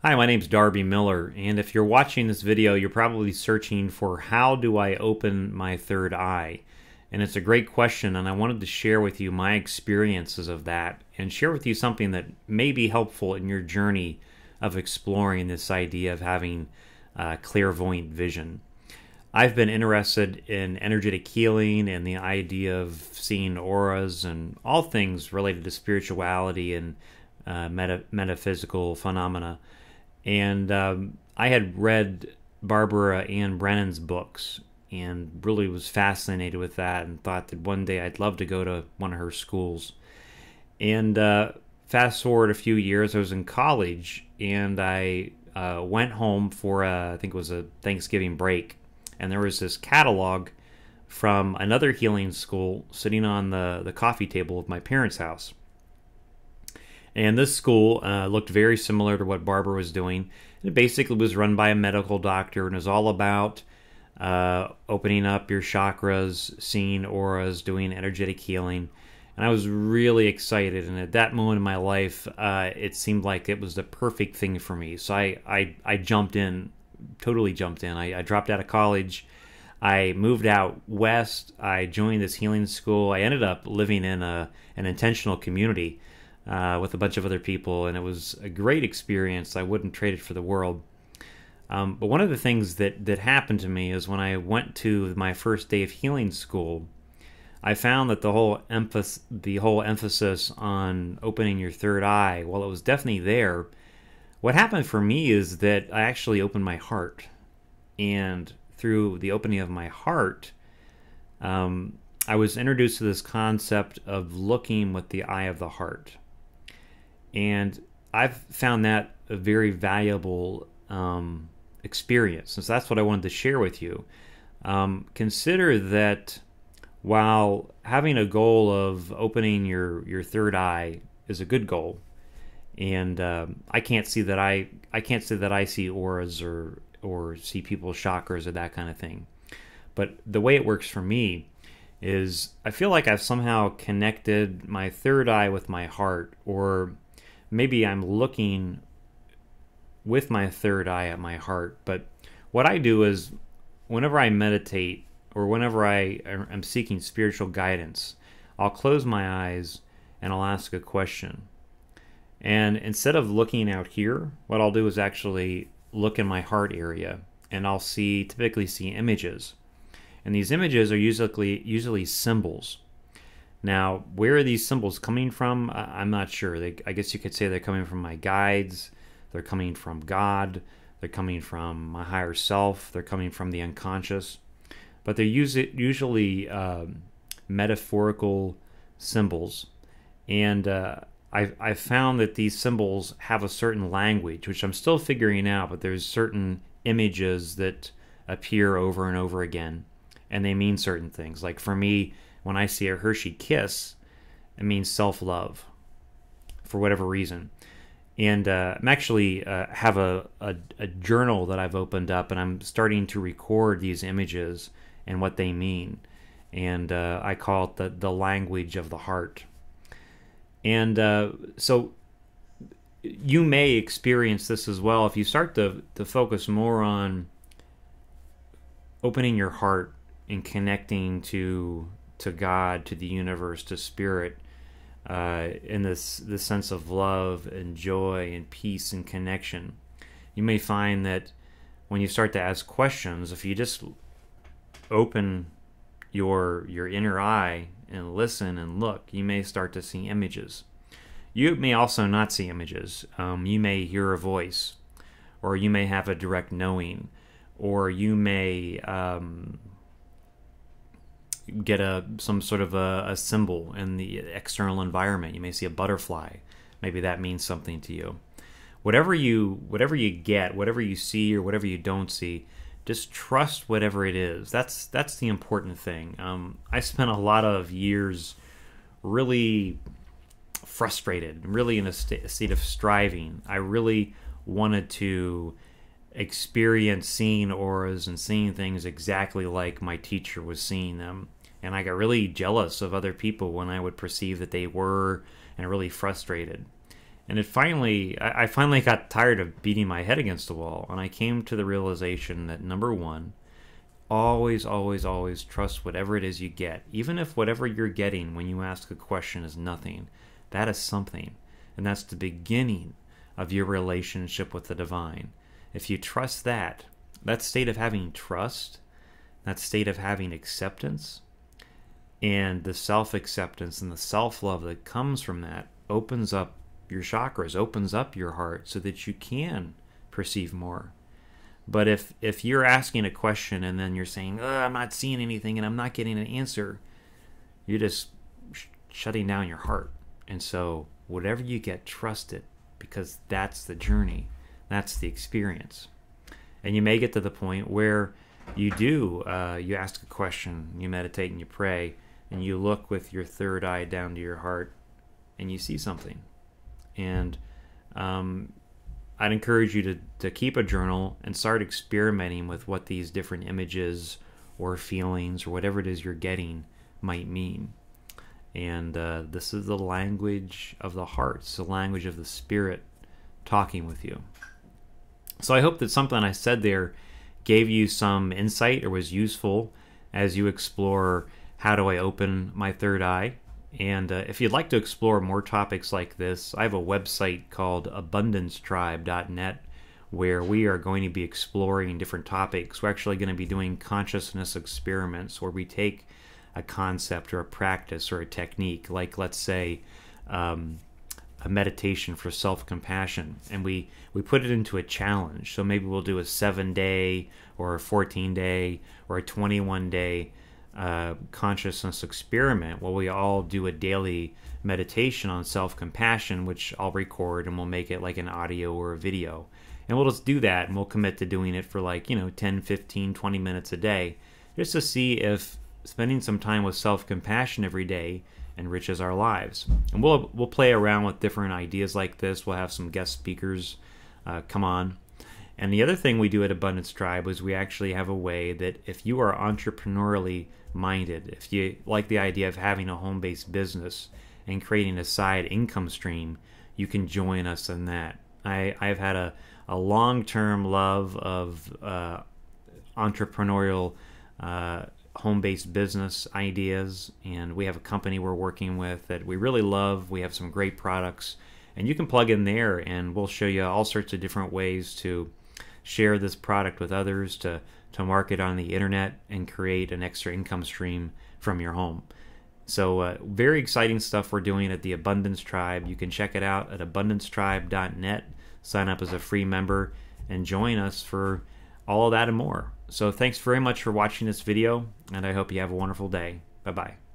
Hi, my name's Darby Miller, and if you're watching this video, you're probably searching for how do I open my third eye? And it's a great question, and I wanted to share with you my experiences of that and share with you something that may be helpful in your journey of exploring this idea of having clairvoyant vision. I've been interested in energetic healing and the idea of seeing auras and all things related to spirituality and metaphysical phenomena. And I had read Barbara Ann Brennan's books and really was fascinated with that and thought that one day I'd love to go to one of her schools. And fast forward a few years, I was in college and I went home for, I think it was a Thanksgiving break. And there was this catalog from another healing school sitting on the coffee table of my parents' house. And this school looked very similar to what Barbara was doing. It basically was run by a medical doctor and is all about opening up your chakras, seeing auras, doing energetic healing. And I was really excited. And at that moment in my life, it seemed like it was the perfect thing for me. So I jumped in, totally jumped in. I dropped out of college. I moved out west. I joined this healing school. I ended up living in an intentional community with a bunch of other people, and it was a great experience. I wouldn't trade it for the world. But one of the things that happened to me is when I went to my first day of healing school, I found that the whole emphasis on opening your third eye, while it was definitely there, what happened for me is that I actually opened my heart. And through the opening of my heart, I was introduced to this concept of looking with the eye of the heart. And I've found that a very valuable experience. And so that's what I wanted to share with you. Consider that while having a goal of opening your third eye is a good goal, and I can't say that I see auras or see people's chakras or that kind of thing. But the way it works for me is I feel like I've somehow connected my third eye with my heart, or maybe I'm looking with my third eye at my heart. But what I do is whenever I meditate or whenever I am seeking spiritual guidance, I'll close my eyes and I'll ask a question. And instead of looking out here, what I'll do is actually look in my heart area, and I'll typically see images. And these images are usually symbols. Now, where are these symbols coming from? I'm not sure. I guess you could say they're coming from my guides. They're coming from God. They're coming from my higher self. They're coming from the unconscious. But they're usually metaphorical symbols. And I've found that these symbols have a certain language, which I'm still figuring out, but there's certain images that appear over and over again, and they mean certain things. Like for me, when I see a Hershey kiss, it means self-love for whatever reason. And I'm actually have a journal that I've opened up, and I'm starting to record these images and what they mean. And I call it the language of the heart. And so you may experience this as well if you start to focus more on opening your heart and connecting to God, to the universe, to spirit, in this sense of love and joy and peace and connection. You may find that when you start to ask questions, if you just open your inner eye and listen and look, you may start to see images. You may also not see images. You may hear a voice, or you may have a direct knowing, or you may get some sort of a symbol in the external environment. You may see a butterfly. Maybe that means something to you. Whatever you get, whatever you see or whatever you don't see, just trust whatever it is. That's the important thing. I spent a lot of years really frustrated, really in a state of striving. I really wanted to experience seeing auras and seeing things exactly like my teacher was seeing them. And I got really jealous of other people when I would perceive that they were, and really frustrated. And I finally got tired of beating my head against the wall, and I came to the realization that number one, always, always, always trust whatever it is you get. Even if whatever you're getting when you ask a question is nothing, that is something. And that's the beginning of your relationship with the divine. If you trust that state of having trust, that state of having acceptance, and the self-acceptance and the self-love that comes from that opens up your chakras, opens up your heart so that you can perceive more. But if you're asking a question and then you're saying, I'm not seeing anything and I'm not getting an answer, you're just shutting down your heart. And so whatever you get, trust it, because that's the journey. That's the experience. And you may get to the point where you ask a question, you meditate and you pray, and you look with your third eye down to your heart and you see something. And I'd encourage you to keep a journal and start experimenting with what these different images or feelings or whatever it is you're getting might mean. And this is the language of the heart. It's the language of the spirit talking with you. So I hope that something I said there gave you some insight or was useful as you explore how do I open my third eye. And if you'd like to explore more topics like this, I have a website called abundancetribe.net where we are going to be exploring different topics. We're actually going to be doing consciousness experiments where we take a concept or a practice or a technique, like let's say a meditation for self-compassion, and we put it into a challenge. So maybe we'll do a 7-day or a 14-day or a 21-day consciousness experiment where we all do a daily meditation on self-compassion, which I'll record and we'll make it like an audio or a video. And we'll just do that, and we'll commit to doing it for 10, 15, 20 minutes a day, just to see if spending some time with self-compassion every day enriches our lives. And we'll play around with different ideas like this. We'll have some guest speakers come on. And the other thing we do at Abundance Tribe is we actually have a way that if you are entrepreneurially minded, if you like the idea of having a home-based business and creating a side income stream, you can join us in that. I've had a long-term love of entrepreneurial home-based business ideas, and we have a company we're working with that we really love. We have some great products, and you can plug in there and we'll show you all sorts of different ways to share this product with others, to market on the internet and create an extra income stream from your home. So very exciting stuff we're doing at the Abundance Tribe. You can check it out at abundancetribe.net. Sign up as a free member and join us for all of that and more. So thanks very much for watching this video, and I hope you have a wonderful day. Bye-bye.